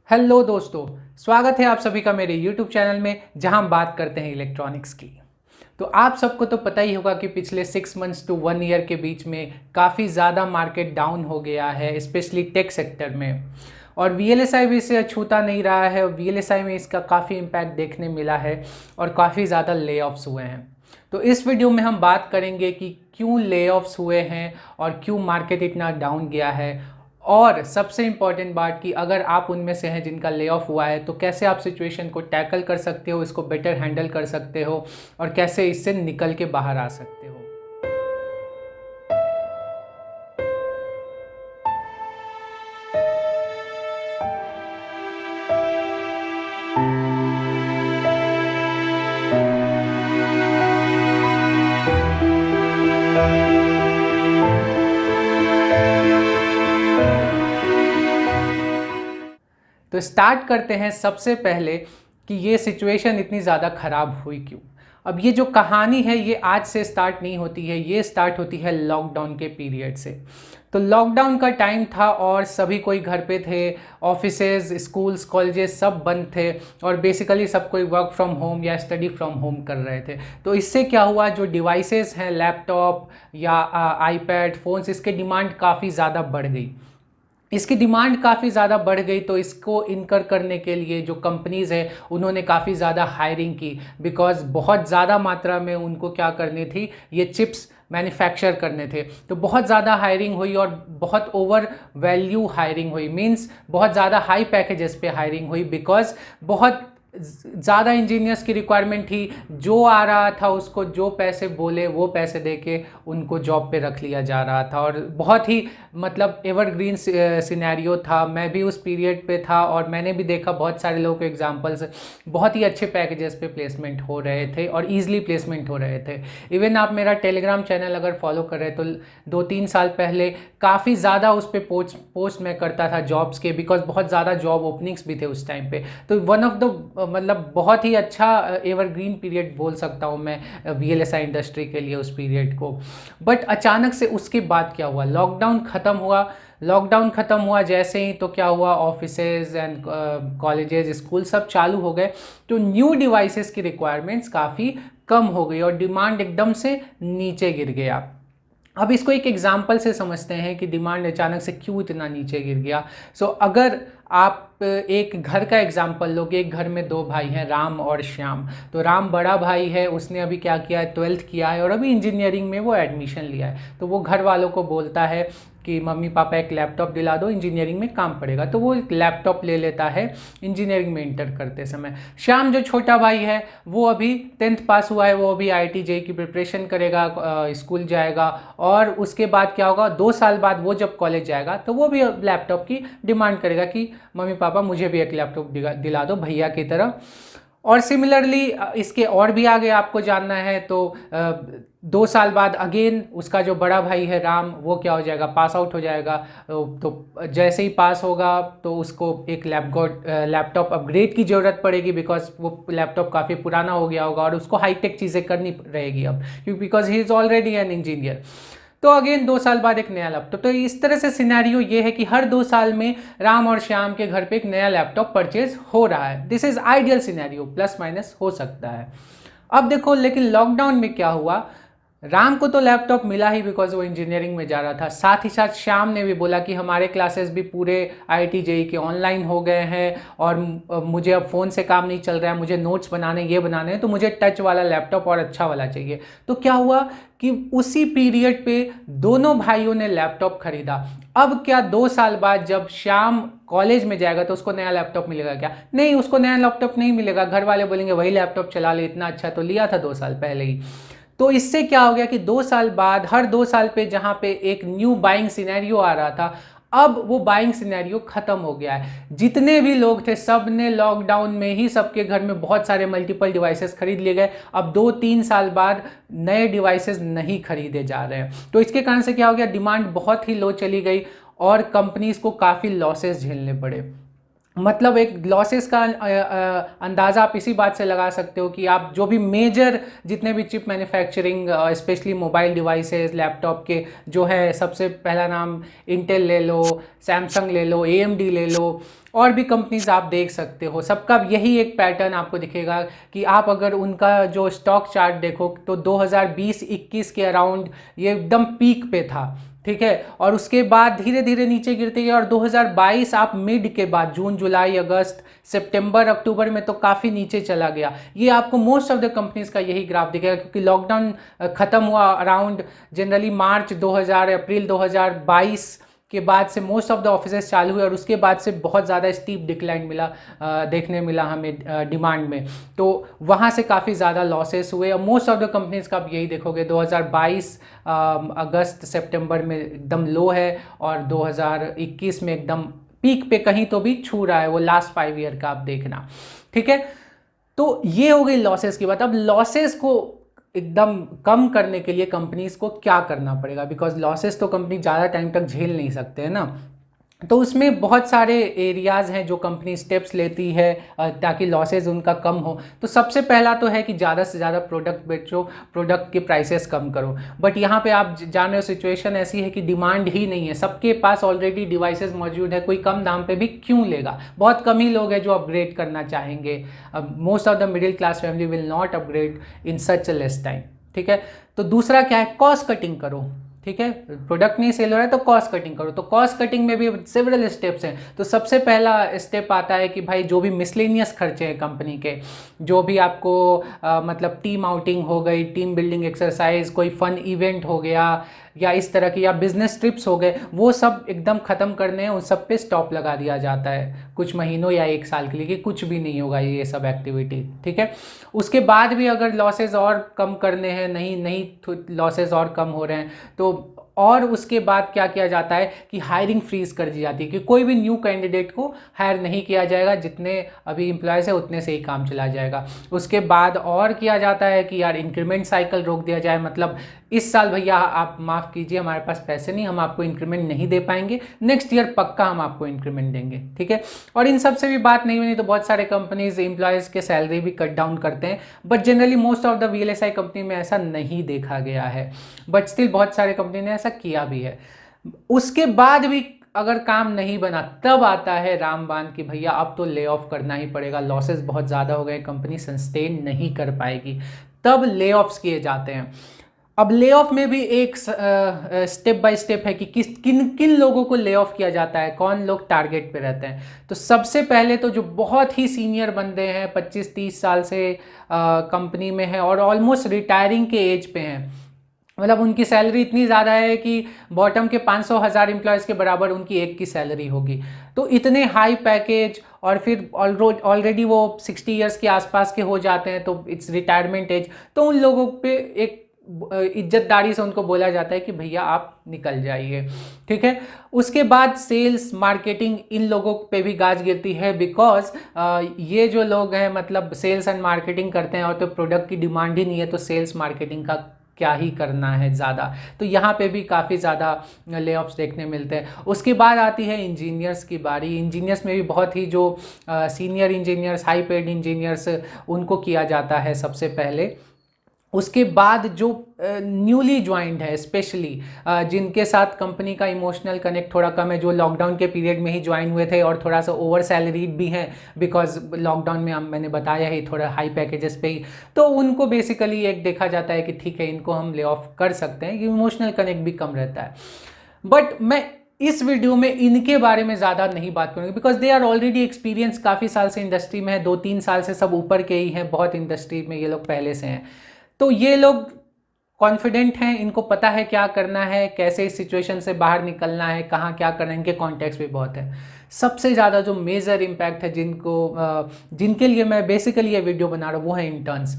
Hello दोस्तों, स्वागत है आप सभी का मेरे YouTube चैनल में जहां हम बात करते हैं इलेक्ट्रॉनिक्स की। तो आप सबको तो पता ही होगा कि पिछले 6 मंथ्स टू 1 ईयर के बीच में काफ़ी ज़्यादा मार्केट डाउन हो गया है, स्पेशली टेक सेक्टर में। और VLSI भी इसे छूता नहीं रहा है और VLSI में इसका काफ़ी इम्पैक्ट देखने मिला है और काफ़ी ज़्यादा ले ऑफ्स हुए हैं। तो इस वीडियो में हम बात करेंगे कि क्यों ले ऑफ्स हुए हैं और क्यों मार्केट इतना डाउन गया है, और सबसे इम्पॉर्टेंट बात कि अगर आप उनमें से हैं जिनका ले ऑफ हुआ है तो कैसे आप सिचुएशन को टैकल कर सकते हो, इसको बेटर हैंडल कर सकते हो और कैसे इससे निकल के बाहर आ सकते हो। तो स्टार्ट करते हैं सबसे पहले कि ये सिचुएशन इतनी ज़्यादा ख़राब हुई क्यों। अब ये जो कहानी है ये आज से स्टार्ट नहीं होती है, ये स्टार्ट होती है लॉकडाउन के पीरियड से। तो लॉकडाउन का टाइम था और सभी कोई घर पे थे, ऑफिसेज, स्कूल्स, कॉलेजेस सब बंद थे और बेसिकली सब कोई वर्क फ्रॉम होम या स्टडी फ्रॉम होम कर रहे थे। तो इससे क्या हुआ, जो डिवाइसेस हैं, लैपटॉप या आईपैड, फ़ोन्स, इसके डिमांड काफ़ी ज़्यादा बढ़ गई। इसकी डिमांड काफ़ी ज़्यादा बढ़ गई तो इसको इनकर करने के लिए जो कंपनीज़ है उन्होंने काफ़ी ज़्यादा हायरिंग की, बिकॉज़ बहुत ज़्यादा मात्रा में उनको क्या करनी थी, ये चिप्स मैन्युफैक्चर करने थे। तो बहुत ज़्यादा हायरिंग हुई और बहुत ओवर वैल्यू हायरिंग हुई, मींस बहुत ज़्यादा हाई पैकेजेस पे हायरिंग हुई, बिकॉज़ बहुत ज़्यादा इंजीनियर्स की रिक्वायरमेंट थी। जो आ रहा था उसको जो पैसे बोले वो पैसे दे के उनको जॉब पे रख लिया जा रहा था और बहुत ही मतलब एवरग्रीन सिनेरियो था। मैं भी उस पीरियड पे था और मैंने भी देखा बहुत सारे लोगों के एग्जांपल्स, बहुत ही अच्छे पैकेजेस पे प्लेसमेंट हो रहे थे और ईजिली प्लेसमेंट हो रहे थे। इवन आप मेरा टेलीग्राम चैनल अगर फॉलो कर रहे तो 2-3 साल पहले काफ़ी ज़्यादा उस पर पोस्ट मैं करता था जॉब्स के, बिकॉज बहुत ज़्यादा जॉब ओपनिंग्स भी थे उस टाइम पे। तो वन ऑफ द मतलब बहुत ही अच्छा एवरग्रीन पीरियड बोल सकता हूँ मैं VLSI इंडस्ट्री के लिए उस पीरियड को। बट अचानक से उसके बाद क्या हुआ, लॉकडाउन ख़त्म हुआ जैसे ही तो क्या हुआ, ऑफिसेज एंड कॉलेजेस, स्कूल सब चालू हो गए। तो न्यू डिवाइसेस की रिक्वायरमेंट्स काफ़ी कम हो गई और डिमांड एकदम से नीचे गिर गया। अब इसको एक एग्जाम्पल से समझते हैं कि डिमांड अचानक से क्यों इतना नीचे गिर गया। अगर आप एक घर का एग्जाम्पल लोगे, एक घर में 2 भाई हैं, राम और श्याम। तो राम बड़ा भाई है, उसने अभी क्या किया है, 12th किया है और अभी इंजीनियरिंग में वो एडमिशन लिया है। तो वो घर वालों को बोलता है कि मम्मी पापा एक लैपटॉप दिला दो, इंजीनियरिंग में काम पड़ेगा। तो वो एक लैपटॉप ले लेता है इंजीनियरिंग में इंटर करते समय। श्याम जो छोटा भाई है वो अभी 10th पास हुआ है, वो अभी IIT JEE की प्रिपरेशन करेगा, स्कूल जाएगा और उसके बाद क्या होगा, 2 साल बाद वो जब कॉलेज जाएगा तो वो भी लैपटॉप की डिमांड करेगा कि मम्मी पापा मुझे भी एक लैपटॉप दिला दो भैया की तरह। और सिमिलरली इसके और भी आगे आपको जानना है तो 2 साल बाद अगेन उसका जो बड़ा भाई है राम, वो क्या हो जाएगा, पास आउट हो जाएगा। तो जैसे ही पास होगा तो उसको एक लैपटॉप अपग्रेड की ज़रूरत पड़ेगी, बिकॉज वो लैपटॉप काफ़ी पुराना हो गया होगा और उसको हाईटेक चीज़ें करनी रहेगी अब, क्योंकि because he is already an engineer. तो अगेन 2 साल बाद एक नया लैपटॉप। तो इस तरह से सिनेरियो ये है कि हर 2 साल में राम और श्याम के घर पे एक नया लैपटॉप परचेज हो रहा है। This is ideal scenario, plus minus हो सकता है। अब देखो लेकिन लॉकडाउन में क्या हुआ, राम को तो लैपटॉप मिला ही बिकॉज वो इंजीनियरिंग में जा रहा था, साथ ही साथ श्याम ने भी बोला कि हमारे क्लासेस भी पूरे IIT JEE के ऑनलाइन हो गए हैं और मुझे अब फ़ोन से काम नहीं चल रहा है, मुझे नोट्स बनाने ये बनाने हैं, तो मुझे टच वाला लैपटॉप और अच्छा वाला चाहिए। तो क्या हुआ कि उसी पीरियड पे दोनों भाइयों ने लैपटॉप खरीदा। अब क्या 2 साल बाद जब श्याम कॉलेज में जाएगा तो उसको नया लैपटॉप मिलेगा क्या? नहीं, उसको नया लैपटॉप नहीं मिलेगा। घर वाले बोलेंगे वही लैपटॉप चला ले, इतना अच्छा तो लिया था 2 साल पहले ही। तो इससे क्या हो गया कि 2 साल बाद हर 2 साल पे जहाँ पे एक न्यू बाइंग सिनेरियो आ रहा था, अब वो बाइंग सिनेरियो खत्म हो गया है। जितने भी लोग थे सब ने लॉकडाउन में ही सबके घर में बहुत सारे मल्टीपल डिवाइसेस खरीद लिए गए। अब 2-3 साल बाद नए डिवाइसेस नहीं खरीदे जा रहे हैं। तो इसके कारण से क्या हो गया, डिमांड बहुत ही लो चली गई और कंपनीज को काफ़ी लॉसेस झेलने पड़े। मतलब एक लॉसेस का अंदाज़ा आप इसी बात से लगा सकते हो कि आप जो भी मेजर जितने भी chip manufacturing specially mobile devices laptop के जो है, सबसे पहला नाम इंटेल ले लो, सैमसंग ले लो, एएमडी ले लो, और भी कंपनीज आप देख सकते हो, सबका यही एक पैटर्न आपको दिखेगा कि आप अगर उनका जो स्टॉक चार्ट देखो तो 2020-21 के अराउंड ये एकदम पीक पे था, ठीक है, और उसके बाद धीरे धीरे नीचे गिरते गए, और 2022 आप मिड के बाद जून जुलाई अगस्त सितंबर अक्टूबर में तो काफ़ी नीचे चला गया। ये आपको मोस्ट ऑफ द कंपनीज का यही ग्राफ दिखेगा, क्योंकि लॉकडाउन खत्म हुआ अराउंड जनरली मार्च 2000 अप्रैल 2022 के बाद से मोस्ट ऑफ द ऑफिसेस चालू हुए, और उसके बाद से बहुत ज़्यादा स्टीप डिक्लाइन मिला देखने मिला हमें डिमांड में, तो वहाँ से काफ़ी ज़्यादा लॉसेस हुए। और मोस्ट ऑफ द कंपनीज का आप यही देखोगे 2022 अगस्त सितंबर में एकदम लो है, और 2021 में एकदम पीक पे कहीं तो भी छू रहा है, वो लास्ट 5 ईयर का आप देखना, ठीक है। तो ये हो गई लॉसेस की बात। अब लॉसेस को एकदम कम करने के लिए कंपनीज को क्या करना पड़ेगा, बिकॉज लॉसेस तो कंपनी ज़्यादा टाइम तक झेल नहीं सकते हैं ना, तो उसमें बहुत सारे एरियाज़ हैं जो कंपनी स्टेप्स लेती है ताकि लॉसेस उनका कम हो। तो सबसे पहला तो है कि ज़्यादा से ज़्यादा प्रोडक्ट बेचो, प्रोडक्ट के प्राइसेस कम करो। बट यहाँ पे आप जान रहे हो सिचुएशन ऐसी है कि डिमांड ही नहीं है, सबके पास ऑलरेडी डिवाइसेस मौजूद है, कोई कम दाम पे भी क्यों लेगा। बहुत कम ही लोग हैं जो अपग्रेड करना चाहेंगे। Most of the middle class family will not upgrade in such a less time, ठीक है। तो दूसरा क्या है, कॉस्ट कटिंग करो, ठीक है। प्रोडक्ट नहीं सेल हो रहा है तो कॉस्ट कटिंग करो। तो कॉस्ट कटिंग में भी सेवरल स्टेप्स हैं। तो सबसे पहला स्टेप आता है कि भाई जो भी मिसलेनियस खर्चे हैं कंपनी के, जो भी आपको मतलब टीम आउटिंग हो गई, टीम बिल्डिंग एक्सरसाइज, कोई फन इवेंट हो गया, या इस तरह की, या बिजनेस ट्रिप्स हो गए, वो सब एकदम ख़त्म करने हैं, उन सब पे स्टॉप लगा दिया जाता है कुछ महीनों या 1 साल के लिए, कि कुछ भी नहीं होगा ये सब एक्टिविटी, ठीक है। उसके बाद भी अगर लॉसेस और कम करने हैं, नहीं लॉसेस और कम हो रहे हैं, तो और उसके बाद क्या किया जाता है कि हायरिंग फ्रीज कर दी जाती है, कि कोई भी न्यू कैंडिडेट को हायर नहीं किया जाएगा, जितने अभी एम्प्लॉयज़ है उतने से ही काम चला जाएगा। उसके बाद और किया जाता है कि यार इंक्रीमेंट साइकिल रोक दिया जाए, मतलब इस साल भैया आप माफ़ कीजिए, हमारे पास पैसे नहीं, हम आपको इंक्रीमेंट नहीं दे पाएंगे, नेक्स्ट ईयर पक्का हम आपको इंक्रीमेंट देंगे, ठीक है। और इन सब से भी बात नहीं बनी तो बहुत सारे कंपनीज एम्प्लॉयज़ के सैलरी भी कट डाउन करते हैं, but generally most of the VLSI company में ऐसा नहीं देखा गया है, बट स्टिल बहुत सारे कंपनी ने ऐसा किया भी है। उसके बाद भी अगर काम नहीं बना, तब आता है रामबाण कि भैया अब तो ले ऑफ करना ही पड़ेगा, लॉसेस बहुत ज़्यादा हो गए, कंपनी सस्टेन नहीं कर पाएगी, तब ले ऑफ्स किए जाते हैं। अब ले ऑफ में भी एक स्टेप बाय स्टेप है कि किन किन लोगों को ले ऑफ किया जाता है, कौन लोग टारगेट पे रहते हैं। तो सबसे पहले तो जो बहुत ही सीनियर बंदे हैं, 25-30 साल से कंपनी में है और ऑलमोस्ट रिटायरिंग के एज पे हैं, मतलब उनकी सैलरी इतनी ज़्यादा है कि बॉटम के 500,000 एम्प्लॉयज़ के बराबर उनकी एक की सैलरी होगी। तो इतने हाई पैकेज, और फिर ऑलरेडी वो 60 ईयर्स के आसपास के हो जाते हैं, तो इट्स रिटायरमेंट एज। तो उन लोगों पे एक इज्जतदारी से उनको बोला जाता है कि भैया आप निकल जाइए, ठीक है। उसके बाद सेल्स मार्केटिंग, इन लोगों पे भी गाज गिरती है, बिकॉज ये जो लोग हैं मतलब सेल्स एंड मार्केटिंग करते हैं, और तो प्रोडक्ट की डिमांड ही नहीं है, तो सेल्स मार्केटिंग का क्या ही करना है ज़्यादा। तो यहाँ पे भी काफ़ी ज़्यादा ले ऑफ्स देखने मिलते हैं। उसके बाद आती है इंजीनियर्स की बारी। इंजीनियर्स में भी बहुत ही जो senior engineers, high paid engineers, उनको किया जाता है सबसे पहले। उसके बाद जो न्यूली ज्वाइंड है, स्पेशली जिनके साथ कंपनी का इमोशनल कनेक्ट थोड़ा कम है, जो लॉकडाउन के पीरियड में ही ज्वाइन हुए थे और थोड़ा सा ओवर सैलरीड भी हैं, बिकॉज लॉकडाउन में मैंने बताया ही थोड़ा हाई पैकेजेस पे ही, तो उनको बेसिकली एक देखा जाता है कि ठीक है, इनको हम ले ऑफ कर सकते हैं, इमोशनल कनेक्ट भी कम रहता है। बट मैं इस वीडियो में इनके बारे में ज़्यादा नहीं बात करूँगी, because they are already experience, काफ़ी साल से इंडस्ट्री में है, 2-3 साल से सब ऊपर के ही हैं, बहुत इंडस्ट्री में ये लोग पहले से हैं। तो ये लोग कॉन्फिडेंट हैं, इनको पता है क्या करना है, कैसे इस सिचुएशन से बाहर निकलना है, कहाँ क्या करना है, इनके कॉन्टेक्स्ट भी बहुत है। सबसे ज़्यादा जो मेजर इम्पैक्ट है जिनके लिए मैं बेसिकली ये वीडियो बना रहा हूँ, वो है इंटर्न्स।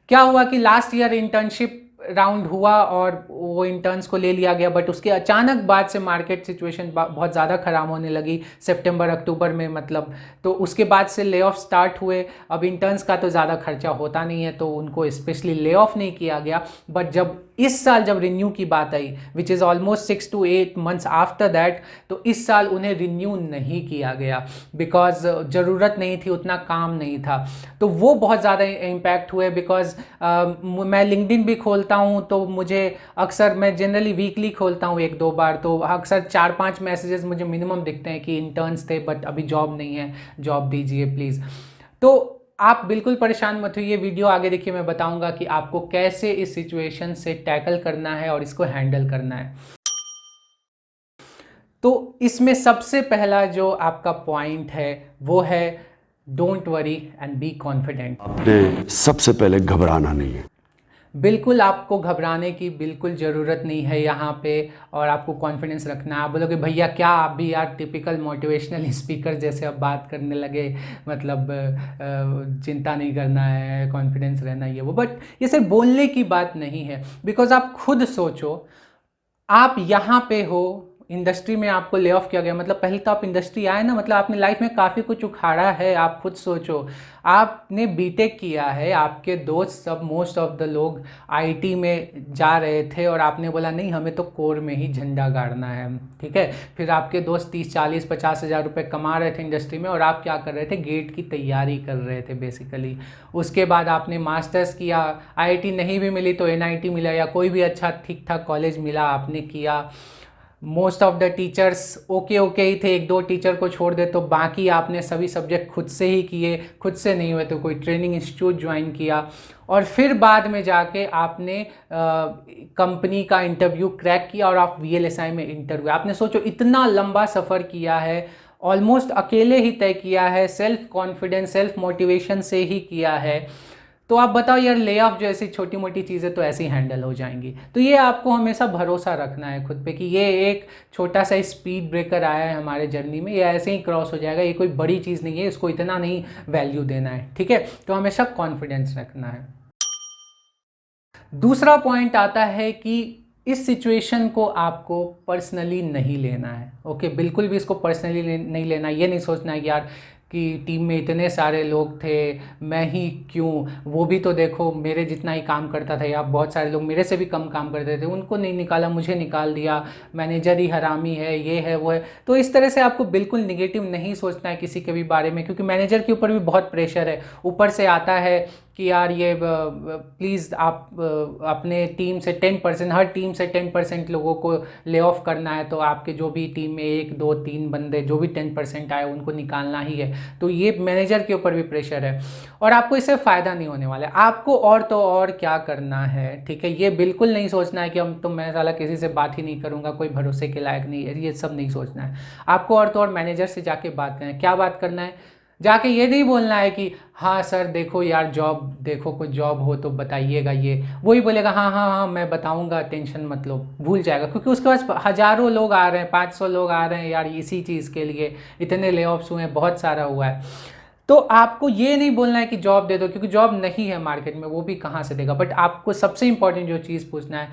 क्या हुआ कि लास्ट ईयर इंटर्नशिप राउंड हुआ और वो इंटर्न्स को ले लिया गया, बट उसके अचानक बाद से मार्केट सिचुएशन बहुत ज़्यादा ख़राब होने लगी सितंबर अक्टूबर में, मतलब तो उसके बाद से ले ऑफ स्टार्ट हुए। अब इंटर्न्स का तो ज़्यादा खर्चा होता नहीं है, तो उनको स्पेशली ले ऑफ नहीं किया गया, बट जब इस साल जब रिन्यू की बात आई, which is almost 6 to 8 months after that, तो इस साल उन्हें रिन्यू नहीं किया गया बिकॉज ज़रूरत नहीं थी, उतना काम नहीं था। तो वो बहुत ज़्यादा इम्पैक्ट हुए बिकॉज मैं लिंक्डइन भी खोलता हूँ तो मुझे अक्सर, मैं जनरली वीकली खोलता हूँ 1-2 बार, तो अक्सर 4-5 मैसेजेस मुझे मिनिमम दिखते हैं कि इंटर्न्स थे बट अभी जॉब नहीं है, जॉब दीजिए प्लीज़। तो आप बिल्कुल परेशान मत होइए, वीडियो आगे देखिए, मैं बताऊंगा कि आपको कैसे इस सिचुएशन से टैकल करना है और इसको हैंडल करना है। तो इसमें सबसे पहला जो आपका पॉइंट है वो है don't worry and be confident. आपने सबसे पहले घबराना नहीं है। बिल्कुल आपको घबराने की बिल्कुल ज़रूरत नहीं है यहाँ पे, और आपको कॉन्फिडेंस रखना है। आप बोलोगे भैया क्या आप भी यार टिपिकल मोटिवेशनल स्पीकर जैसे अब बात करने लगे, मतलब चिंता नहीं करना है, कॉन्फिडेंस रहना ये वो, बट ये सिर्फ बोलने की बात नहीं है। बिकॉज आप खुद सोचो, आप यहाँ पे हो, इंडस्ट्री में आपको ले ऑफ किया गया, मतलब पहले तो आप इंडस्ट्री आए ना, मतलब आपने लाइफ में काफ़ी कुछ उखाड़ा है। आप खुद सोचो, आपने बीटेक किया है, आपके दोस्त सब मोस्ट ऑफ द लोग आईटी में जा रहे थे और आपने बोला नहीं हमें तो कोर में ही झंडा गाड़ना है, ठीक है। फिर आपके दोस्त 30-40-50 हज़ार रुपये कमा रहे थे इंडस्ट्री में और आप क्या कर रहे थे, गेट की तैयारी कर रहे थे बेसिकली। उसके बाद आपने मास्टर्स किया, आईआईटी नहीं भी मिली तो एनआईटी मिला या कोई भी अच्छा ठीक ठाक कॉलेज मिला, आपने किया। Most of the teachers okay ही थे, 1-2 टीचर को छोड़ दे तो बाकी आपने सभी सब्जेक्ट खुद से ही किए, खुद से नहीं हुए तो कोई ट्रेनिंग इंस्टीट्यूट ज्वाइन किया, और फिर बाद में जाके आपने कंपनी का इंटरव्यू क्रैक किया और आप वीएलएसआई में इंटरव्यू। आपने सोचो इतना लंबा सफ़र किया है, ऑलमोस्ट अकेले ही तय किया है, सेल्फ कॉन्फिडेंस सेल्फ मोटिवेशन से ही किया है। तो आप बताओ यार, ले ऑफ जैसी छोटी मोटी चीज़ें तो ऐसे ही हैंडल हो जाएंगी। तो ये आपको हमेशा भरोसा रखना है खुद पे कि ये एक छोटा सा स्पीड ब्रेकर आया है हमारे जर्नी में, ये ऐसे ही क्रॉस हो जाएगा, ये कोई बड़ी चीज़ नहीं है, इसको इतना नहीं वैल्यू देना है, ठीक है। तो हमेशा कॉन्फिडेंस रखना है। दूसरा पॉइंट आता है कि इस सिचुएशन को आपको पर्सनली नहीं लेना है। ओके, बिल्कुल भी इसको पर्सनली नहीं लेना, ये नहीं सोचना है कि यार कि टीम में इतने सारे लोग थे, मैं ही क्यों, वो भी तो देखो मेरे जितना ही काम करता था, या बहुत सारे लोग मेरे से भी कम काम करते थे, उनको नहीं निकाला मुझे निकाल दिया, मैनेजर ही हरामी है, ये है वो है। तो इस तरह से आपको बिल्कुल निगेटिव नहीं सोचना है किसी के भी बारे में, क्योंकि मैनेजर के ऊपर भी बहुत प्रेशर है। ऊपर से आता है कि यार ये प्लीज़ आप अपने टीम से 10%, हर टीम से 10% लोगों को ले ऑफ करना है, तो आपके जो भी टीम में 1-2-3 बंदे जो भी 10% आए उनको निकालना ही है। तो ये मैनेजर के ऊपर भी प्रेशर है और आपको इससे फ़ायदा नहीं होने वाला है। आपको और तो और क्या करना है, ठीक है। ये बिल्कुल नहीं सोचना है कि हम तो मैं साला किसी से बात ही नहीं करूँगा, कोई भरोसे के लायक नहीं है, ये सब नहीं सोचना है। आपको और तो और मैनेजर से जाके बात करना है। क्या बात करना है, जाके ये नहीं बोलना है कि हाँ सर देखो यार जॉब, देखो कुछ जॉब हो तो बताइएगा, ये वही बोलेगा हाँ हाँ हाँ मैं बताऊंगा, टेंशन मत लो, भूल जाएगा। क्योंकि उसके पास हज़ारों लोग आ रहे हैं, 500 लोग आ रहे हैं यार इसी चीज़ के लिए, इतने ले ऑफ्स हुए हैं, बहुत सारा हुआ है। तो आपको ये नहीं बोलना है कि जॉब दे दो, क्योंकि जॉब नहीं है मार्केट में, वो भी कहाँ से देगा। बट आपको सबसे इंपॉर्टेंट जो चीज़ पूछना है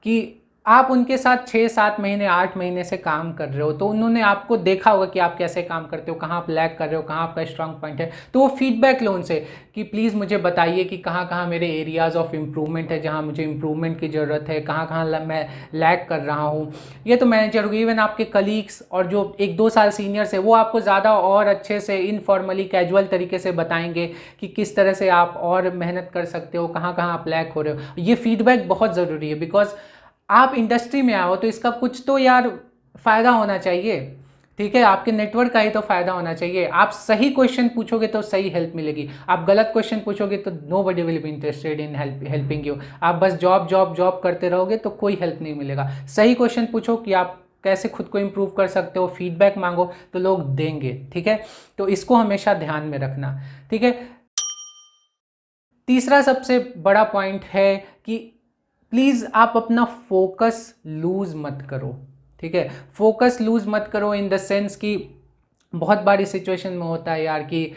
कि आप उनके साथ 6-7 महीने 8 महीने से काम कर रहे हो, तो उन्होंने आपको देखा होगा कि आप कैसे काम करते हो, कहाँ आप लैग कर रहे हो, कहाँ आपका स्ट्रांग पॉइंट है। तो वो फीडबैक लो उनसे कि प्लीज़ मुझे बताइए कि कहाँ कहाँ मेरे एरियाज़ ऑफ इम्प्रूवमेंट है, जहाँ मुझे इम्प्रूवमेंट की ज़रूरत है, कहाँ कहाँ मैं लैग कर रहा हूँ। ये तो मैनेजर होगी। इवन आपके कलीग्स और जो 1-2 साल सीनियर्स है वो आपको ज़्यादा और अच्छे से इनफॉर्मली कैजुअल तरीके से बताएंगे कि किस तरह से आप और मेहनत कर सकते हो, कहाँ कहाँ आप लैग हो रहे हो। ये फीडबैक बहुत ज़रूरी है, बिकॉज आप इंडस्ट्री में आओ तो इसका कुछ तो यार फ़ायदा होना चाहिए, ठीक है। आपके नेटवर्क का ही तो फ़ायदा होना चाहिए। आप सही क्वेश्चन पूछोगे तो सही हेल्प मिलेगी, आप गलत क्वेश्चन पूछोगे तो nobody will be interested in helping you. आप बस जॉब जॉब जॉब करते रहोगे तो कोई हेल्प नहीं मिलेगा। सही क्वेश्चन पूछो कि आप कैसे खुद को इम्प्रूव कर सकते हो, फीडबैक मांगो तो लोग देंगे, ठीक है। तो इसको हमेशा ध्यान में रखना, ठीक है। तीसरा सबसे बड़ा पॉइंट है कि प्लीज़ आप अपना फोकस लूज़ मत करो, ठीक है। फोकस लूज़ मत करो इन द सेंस कि बहुत बारी सिचुएशन में होता है यार कि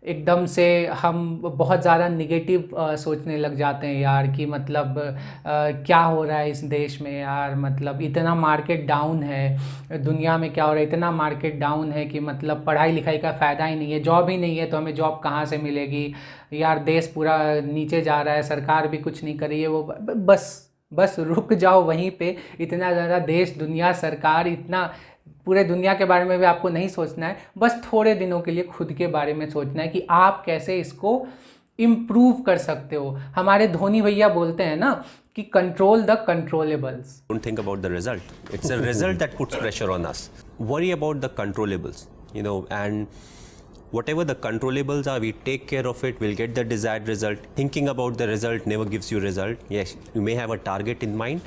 एकदम से हम बहुत ज़्यादा निगेटिव सोचने लग जाते हैं यार कि मतलब क्या हो रहा है इस देश में यार, मतलब इतना मार्केट डाउन है, दुनिया में क्या हो रहा है, इतना मार्केट डाउन है कि मतलब पढ़ाई लिखाई का फ़ायदा ही नहीं है, जॉब ही नहीं है तो हमें जॉब कहाँ से मिलेगी यार, देश पूरा नीचे जा रहा है, सरकार भी कुछ नहीं कर रही है। वो बस बस रुक जाओ वहीं पे। इतना ज़्यादा देश दुनिया सरकार, इतना पूरे दुनिया के बारे में भी आपको नहीं सोचना है, बस थोड़े दिनों के लिए खुद के बारे में सोचना है कि आप कैसे इसको इम्प्रूव कर सकते हो। हमारे धोनी भैया बोलते हैं ना कि control the controllables. Don't think about the result. It's a result that puts pressure on us. Worry about the controllables, and whatever the controllables are, we take care of it, we'll get the desired result. Thinking about the result never gives you result. Yes, you may have a target in mind,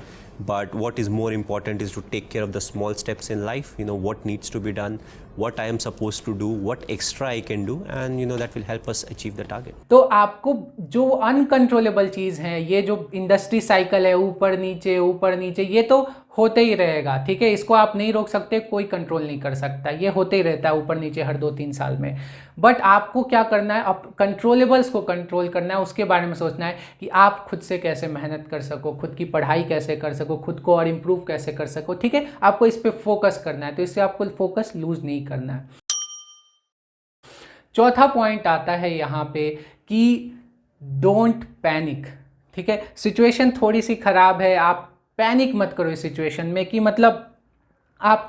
but what is more important is to take care of the small steps in life, what needs to be done, what I am supposed to do, what extra I can do, and that will help us achieve the target. तो आपको जो uncontrollable चीज़ है, ये जो industry cycle है, ऊपर नीचे, ये तो होते ही रहेगा, ठीक है। इसको आप नहीं रोक सकते, कोई कंट्रोल नहीं कर सकता, ये होते ही रहता है ऊपर नीचे हर 2-3 साल में। बट आपको क्या करना है, अब कंट्रोलेबल्स को कंट्रोल करना है, उसके बारे में सोचना है कि आप खुद से कैसे मेहनत कर सको, खुद की पढ़ाई कैसे कर सको, खुद को और इम्प्रूव कैसे कर सको, ठीक है। आपको इस पर फोकस करना है, तो इससे आपको फोकस लूज नहीं करना है। चौथा पॉइंट आता है यहाँ पे कि डोंट पैनिक, ठीक है। सिचुएशन थोड़ी सी खराब है, आप पैनिक मत करो इस सिचुएशन में कि आप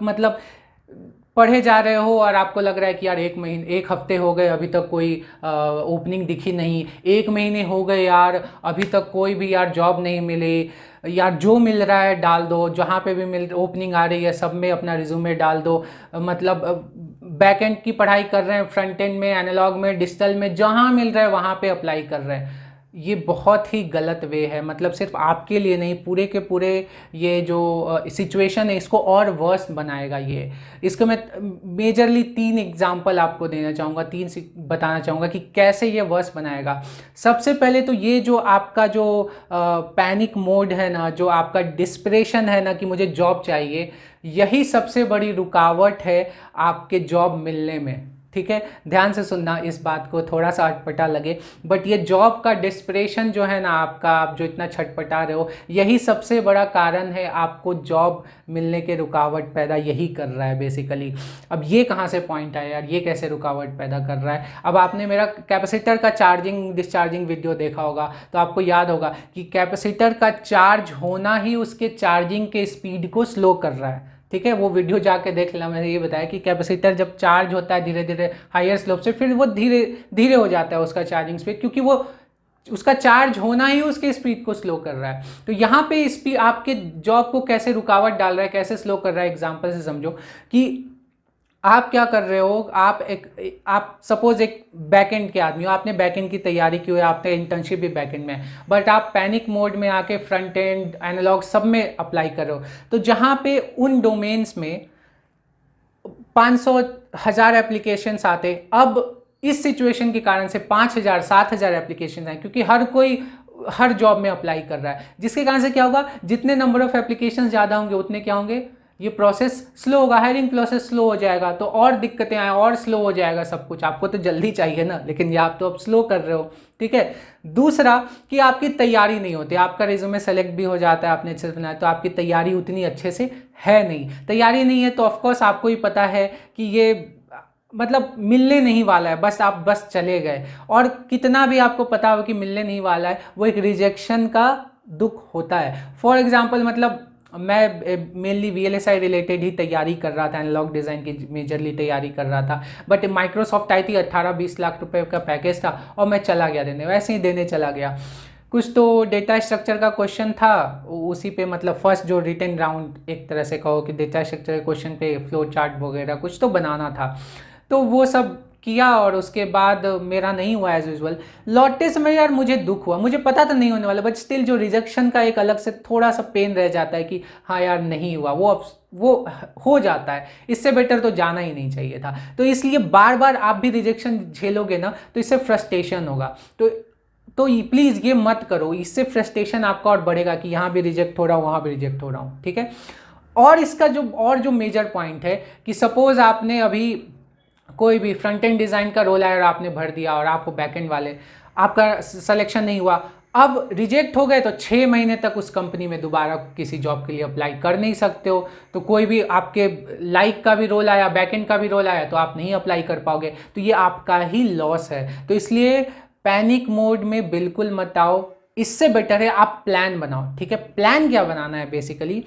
पढ़े जा रहे हो और आपको लग रहा है कि यार 1 हफ्ते हो गए अभी तक कोई ओपनिंग दिखी नहीं, 1 महीने हो गए यार अभी तक कोई भी यार जॉब नहीं मिली, यार जो मिल रहा है डाल दो, जहाँ पे भी ओपनिंग आ रही है सब में अपना रिज्यूमे डाल दो। बैक एंड की पढ़ाई कर रहे हैं, फ्रंट एंड में, एनालॉग में, डिजिटल में, जहाँ मिल रहा है वहाँ पे अप्लाई कर रहे हैं। ये बहुत ही गलत वे है, सिर्फ आपके लिए नहीं, पूरे के पूरे ये जो सिचुएशन है इसको और वर्स बनाएगा ये। इसको मैं मेजरली 3 एग्जांपल आपको देना चाहूँगा, 3 बताना चाहूँगा कि कैसे ये वर्स बनाएगा। सबसे पहले तो ये जो आपका जो पैनिक मोड है ना, जो आपका डिस्परेशन है ना कि मुझे जॉब चाहिए, यही सबसे बड़ी रुकावट है आपके जॉब मिलने में, ठीक है। ध्यान से सुनना इस बात को, थोड़ा सा अटपटा लगे बट ये जॉब का डिस्परेशन जो है ना आपका, आप जो इतना छटपटा रहे हो, यही सबसे बड़ा कारण है आपको जॉब मिलने के रुकावट पैदा यही कर रहा है बेसिकली। अब ये कहाँ से पॉइंट आया यार, ये कैसे रुकावट पैदा कर रहा है। अब आपने मेरा कैपेसिटर का चार्जिंग डिस्चार्जिंग वीडियो देखा होगा तो आपको याद होगा कि कैपेसिटर का चार्ज होना ही उसके चार्जिंग के स्पीड को स्लो कर रहा है, ठीक है। वो वीडियो जाके देख लेना, मैंने ये बताया कि कैपेसिटर जब चार्ज होता है धीरे धीरे हायर स्लोप से, फिर वो धीरे धीरे हो जाता है उसका चार्जिंग स्पीड, क्योंकि वो उसका चार्ज होना ही उसके स्पीड को स्लो कर रहा है। तो यहाँ पे स्पीड आपके जॉब को कैसे रुकावट डाल रहा है, कैसे स्लो कर रहा है, एग्जाम्पल से समझो कि आप क्या कर रहे हो। आप सपोज एक बैकएंड के आदमी हो, आपने बैकएंड की तैयारी की हुई है, आपने इंटर्नशिप भी बैकएंड में है, बट आप पैनिक मोड में आके फ्रंट एंड, एनालॉग सब में अप्लाई कर रहे हो। तो जहाँ पे उन डोमेन्स में 500,000 एप्लीकेशंस आते, अब इस सिचुएशन के कारण से 5,000 7,000 एप्लीकेशन आए, क्योंकि हर कोई हर जॉब में अप्लाई कर रहा है, जिसके कारण से क्या होगा, जितने नंबर ऑफ एप्लीकेशंस ज़्यादा होंगे उतने क्या होंगे, ये प्रोसेस स्लो होगा, हायरिंग प्रोसेस स्लो हो जाएगा, तो और दिक्कतें आए और स्लो हो जाएगा सब कुछ। आपको तो जल्दी चाहिए ना, लेकिन ये आप तो अब स्लो कर रहे हो, ठीक है। दूसरा कि आपकी तैयारी नहीं होती, आपका रिज्यूमे सेलेक्ट भी हो जाता है, आपने अच्छे से बनाया, तो आपकी तैयारी उतनी अच्छे से है नहीं। तैयारी नहीं है तो ऑफकोर्स आपको ही पता है कि ये मिलने नहीं वाला है, आप बस चले गए, और कितना भी आपको पता हो कि मिलने नहीं वाला है, वो एक रिजेक्शन का दुख होता है। फॉर एग्जाम्पल मैं मेनली VLSI रिलेटेड ही तैयारी कर रहा था, एनालॉग डिज़ाइन की मेजरली तैयारी कर रहा था, बट माइक्रोसॉफ्ट आई थी, 18-20 लाख रुपए का पैकेज था और मैं चला गया देने, वैसे ही देने चला गया। कुछ तो डेटा स्ट्रक्चर का क्वेश्चन था, उसी पे फर्स्ट जो रिटन राउंड एक तरह से कहो कि डेटा स्ट्रक्चर के क्वेश्चन पे फ्लो चार्ट वगैरह कुछ तो बनाना था, तो वो सब किया और उसके बाद मेरा नहीं हुआ एज यूजुअल। लौटते समय यार मुझे दुख हुआ, मुझे पता तो नहीं होने वाला, बट स्टिल जो रिजेक्शन का एक अलग से थोड़ा सा पेन रह जाता है कि हाँ यार नहीं हुआ, वो हो जाता है, इससे बेटर तो जाना ही नहीं चाहिए था। तो इसलिए बार बार आप भी रिजेक्शन झेलोगे ना तो इससे फ्रस्ट्रेशन होगा, तो प्लीज़ ये मत करो, इससे फ्रस्ट्रेशन आपका और बढ़ेगा कि यहाँ भी रिजेक्ट हो रहा हूँ, वहाँ भी रिजेक्ट हो रहा हूँ, ठीक है। और इसका जो मेजर पॉइंट है कि सपोज आपने अभी कोई भी फ्रंट एंड डिज़ाइन का रोल आया और आपने भर दिया और आपको बैक एंड वाले आपका सिलेक्शन नहीं हुआ, अब रिजेक्ट हो गए तो 6 महीने तक उस कंपनी में दोबारा किसी जॉब के लिए अप्लाई कर नहीं सकते हो। तो कोई भी आपके लाइक का भी रोल आया, बैक एंड का भी रोल आया तो आप नहीं अप्लाई कर पाओगे, तो ये आपका ही लॉस है। तो इसलिए पैनिक मोड में बिल्कुल मत आओ, इससे बेटर है आप प्लान बनाओ, ठीक है। प्लान क्या बनाना है बेसिकली,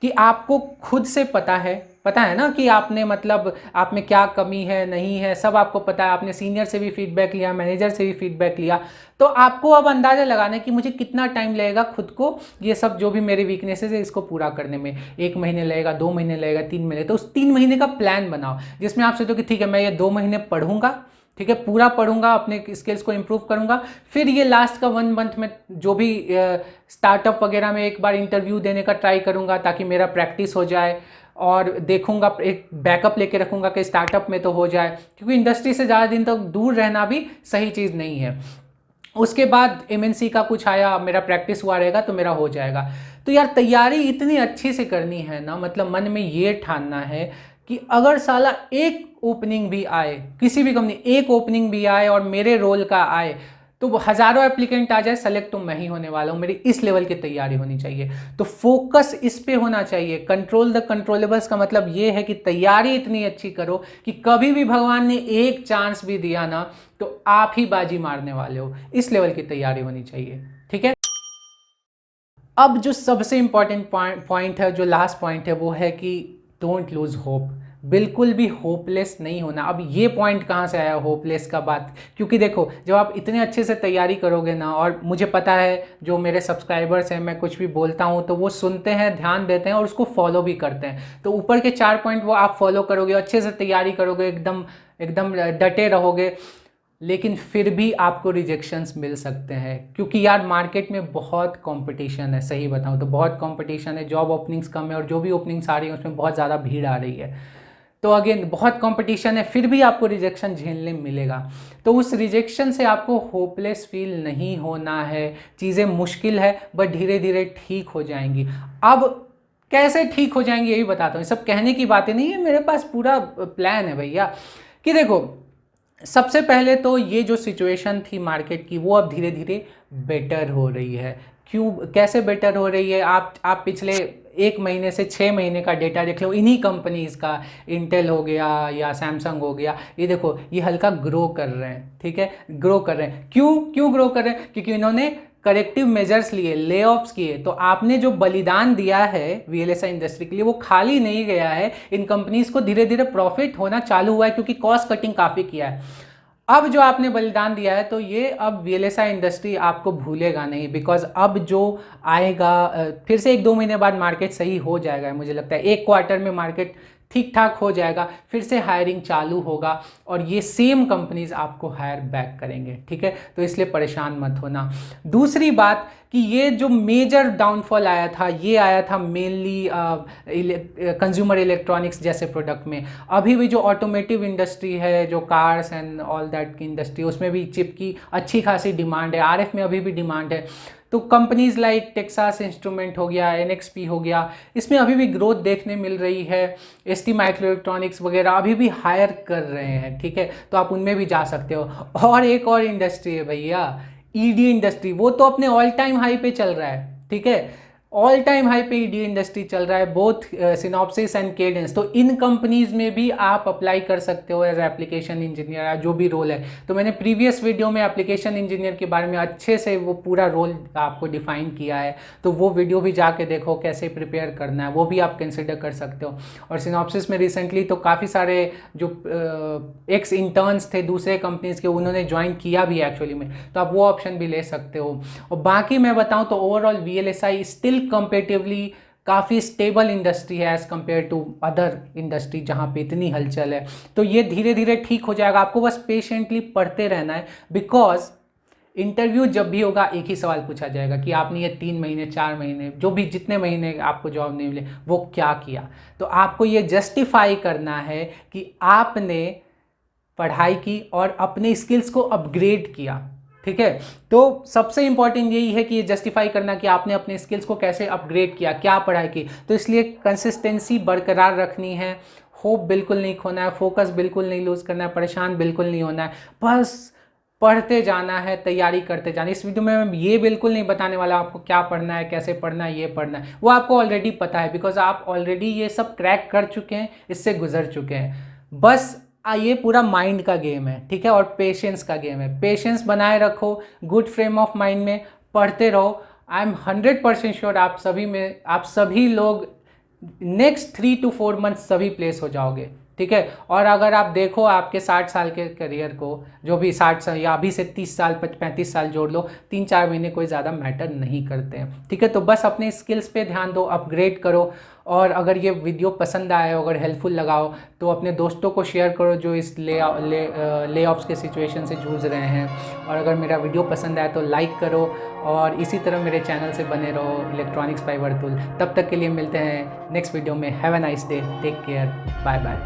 कि आपको खुद से पता है ना कि आपने मतलब आप में क्या कमी है नहीं है, सब आपको पता है। आपने सीनियर से भी फीडबैक लिया, मैनेजर से भी फीडबैक लिया, तो आपको अब अंदाज़ा लगाना है कि मुझे कितना टाइम लगेगा खुद को ये सब जो भी मेरी वीकनेसेस है इसको पूरा करने में। 1 महीने लगेगा, 2 महीने लगेगा, 3 महीने। तो उस 3 महीने का प्लान बनाओ जिसमें आप सोचो कि ठीक है मैं ये 2 महीने पढ़ूंगा, ठीक है, पूरा पढ़ूंगा, अपने स्किल्स को इम्प्रूव करूंगा। फिर ये लास्ट का 1 मंथ में जो भी स्टार्टअप वगैरह में एक बार इंटरव्यू देने का ट्राई करूंगा ताकि मेरा प्रैक्टिस हो जाए, और देखूंगा, एक बैकअप लेके रखूंगा कि स्टार्टअप में तो हो जाए, क्योंकि इंडस्ट्री से ज़्यादा दिन तक दूर रहना भी सही चीज़ नहीं है। उसके बाद MNC का कुछ आया, मेरा प्रैक्टिस हुआ रहेगा तो मेरा हो जाएगा। तो यार तैयारी इतनी अच्छी से करनी है ना, मतलब मन में ये ठानना है कि अगर साला एक ओपनिंग भी आए, किसी भी कंपनी एक ओपनिंग भी आए और मेरे रोल का आए, तो हज़ारों एप्लीकेंट आ जाए, सेलेक्ट तो मैं ही होने वाला हूँ। मेरी इस लेवल की तैयारी होनी चाहिए। तो फोकस इस पे होना चाहिए। कंट्रोल द कंट्रोलेबल्स का मतलब ये है कि तैयारी इतनी अच्छी करो कि कभी भी भगवान ने एक चांस भी दिया ना तो आप ही बाजी मारने वाले हो। इस लेवल की तैयारी होनी चाहिए, ठीक है। अब जो सबसे इंपॉर्टेंट पॉइंट है, जो लास्ट पॉइंट है, वो है कि डोंट लूज होप। बिल्कुल भी होपलेस नहीं होना। अब ये पॉइंट कहाँ से आया होपलेस का बात, क्योंकि देखो जब आप इतने अच्छे से तैयारी करोगे ना, और मुझे पता है जो मेरे सब्सक्राइबर्स हैं, मैं कुछ भी बोलता हूँ तो वो सुनते हैं, ध्यान देते हैं और उसको फॉलो भी करते हैं। तो ऊपर के 4 पॉइंट वो आप फॉलो करोगे, अच्छे से तैयारी करोगे, एकदम डटे रहोगे, लेकिन फिर भी आपको रिजेक्शंस मिल सकते हैं, क्योंकि यार मार्केट में बहुत कंपटीशन है। सही बताऊं तो बहुत कंपटीशन है, जॉब ओपनिंग्स कम है और जो भी ओपनिंग्स आ रही है उसमें बहुत ज़्यादा भीड़ आ रही है। तो अगेन बहुत कंपटीशन है, फिर भी आपको रिजेक्शन झेलने मिलेगा। तो उस रिजेक्शन से आपको होपलेस फील नहीं होना है। चीज़ें मुश्किल है बट धीरे धीरे ठीक हो जाएंगी। अब कैसे ठीक हो जाएंगी यही बताता हूँ। सब कहने की बातें नहीं है, मेरे पास पूरा प्लान है भैया। कि देखो सबसे पहले तो ये जो सिचुएशन थी मार्केट की, वो अब धीरे धीरे बेटर हो रही है। क्यों, कैसे बेटर हो रही है? आप पिछले 1 महीने से 6 महीने का डेटा देख लो, इन्हीं कंपनीज़ का, इंटेल हो गया या सैमसंग हो गया, ये देखो ये हल्का ग्रो कर रहे हैं, ठीक है, ग्रो कर रहे हैं। क्यों ग्रो कर रहे हैं? क्योंकि इन्होंने करेक्टिव मेजर्स लिए, ले ऑफ्स किए। तो आपने जो बलिदान दिया है VLSI इंडस्ट्री के लिए वो खाली नहीं गया है। इन कंपनीज को धीरे धीरे प्रॉफिट होना चालू हुआ है क्योंकि कॉस्ट कटिंग काफ़ी किया है। अब जो आपने बलिदान दिया है तो ये अब VLSI इंडस्ट्री आपको भूलेगा नहीं, बिकॉज अब जो आएगा फिर से 1-2 महीने बाद मार्केट सही हो जाएगा। मुझे लगता है 1 क्वार्टर में मार्केट ठीक ठाक हो जाएगा, फिर से हायरिंग चालू होगा और ये सेम कंपनीज आपको हायर बैक करेंगे, ठीक है। तो इसलिए परेशान मत होना। दूसरी बात कि ये जो मेजर डाउनफॉल आया था, ये आया था मेनली कंज्यूमर इलेक्ट्रॉनिक्स जैसे प्रोडक्ट में। अभी भी जो ऑटोमेटिव इंडस्ट्री है, जो कार्स एंड ऑल दैट की इंडस्ट्री, उसमें भी चिप की अच्छी खासी डिमांड है। RF में अभी भी डिमांड है। तो कंपनीज लाइक टेक्सास इंस्ट्रूमेंट हो गया, NXP हो गया, इसमें अभी भी ग्रोथ देखने मिल रही है। ST माइक्रोइलेक्ट्रॉनिक्स वगैरह अभी भी हायर कर रहे हैं, ठीक है, तो आप उनमें भी जा सकते हो। और एक और इंडस्ट्री है भैया, ED इंडस्ट्री, वो तो अपने ऑल टाइम हाई पे चल रहा है, ठीक है, ऑल टाइम हाई पे ED इंडस्ट्री चल रहा है, बोथ सिनॉप्सिस एंड केडेंस। तो इन कंपनीज में भी आप अप्लाई कर सकते हो एज एप्लीकेशन इंजीनियर या जो भी रोल है। तो मैंने प्रीवियस वीडियो में एप्लीकेशन इंजीनियर के बारे में अच्छे से वो पूरा रोल आपको डिफाइन किया है, तो वो वीडियो भी जाके देखो, कैसे प्रिपेयर करना है, वो भी आप कंसिडर कर सकते हो। और सिनॉप्सिस में रिसेंटली तो काफ़ी सारे जो एक्स इंटर्न्स थे दूसरे कंपनीज के, उन्होंने ज्वाइन किया भी एक्चुअली में, तो आप वो ऑप्शन भी ले सकते हो। और बाकी मैं बताऊँ तो ओवरऑल VLSI स्टिल कंपेरेटिवली काफ़ी स्टेबल इंडस्ट्री है as compare to other industry जहाँ पे इतनी हलचल है। तो ये धीरे धीरे ठीक हो जाएगा, आपको बस पेशेंटली पढ़ते रहना है। बिकॉज इंटरव्यू जब भी होगा एक ही सवाल पूछा जाएगा कि आपने ये 3 महीने 4 महीने जो भी जितने महीने आपको जॉब नहीं मिले वो क्या किया। तो आपको ये जस्टिफाई करना है कि आपने पढ़ाई की और अपने स्किल्स को अपग्रेड किया, ठीक है। तो सबसे इंपॉर्टेंट यही है कि ये जस्टिफाई करना कि आपने अपने स्किल्स को कैसे अपग्रेड किया, क्या पढ़ाई की। तो इसलिए कंसिस्टेंसी बरकरार रखनी है, होप बिल्कुल नहीं खोना है, फोकस बिल्कुल नहीं लूज़ करना है, परेशान बिल्कुल नहीं होना है, बस पढ़ते जाना है, तैयारी करते जाना है। इस वीडियो में मैं ये बिल्कुल नहीं बताने वाला आपको क्या पढ़ना है, कैसे पढ़ना है, ये पढ़ना है, वो आपको ऑलरेडी पता है, बिकॉज आप ऑलरेडी ये सब क्रैक कर चुके हैं, इससे गुजर चुके हैं। बस ये पूरा माइंड का गेम है, ठीक है, और पेशेंस का गेम है। पेशेंस बनाए रखो, गुड फ्रेम ऑफ माइंड में पढ़ते रहो। आई एम 100% श्योर आप सभी लोग नेक्स्ट 3 to 4 मंथ सभी प्लेस हो जाओगे, ठीक है। और अगर आप देखो आपके 60 साल के करियर को, जो भी 60 साल या अभी से 30 साल 35 साल जोड़ लो, 3-4 महीने कोई ज़्यादा मैटर नहीं करते हैं, ठीक है। तो बस अपने स्किल्स पे ध्यान दो, अपग्रेड करो। और अगर ये वीडियो पसंद आए, अगर हेल्पफुल लगाओ, तो अपने दोस्तों को शेयर करो जो इस ले ऑफ्स के सिचुएशन से जूझ रहे हैं। और अगर मेरा वीडियो पसंद आए तो लाइक करो, और इसी तरह मेरे चैनल से बने रहो, इलेक्ट्रॉनिक्स बाय वर्तुल। तब तक के लिए मिलते हैं नेक्स्ट वीडियो में। Have a nice day, take care, bye bye.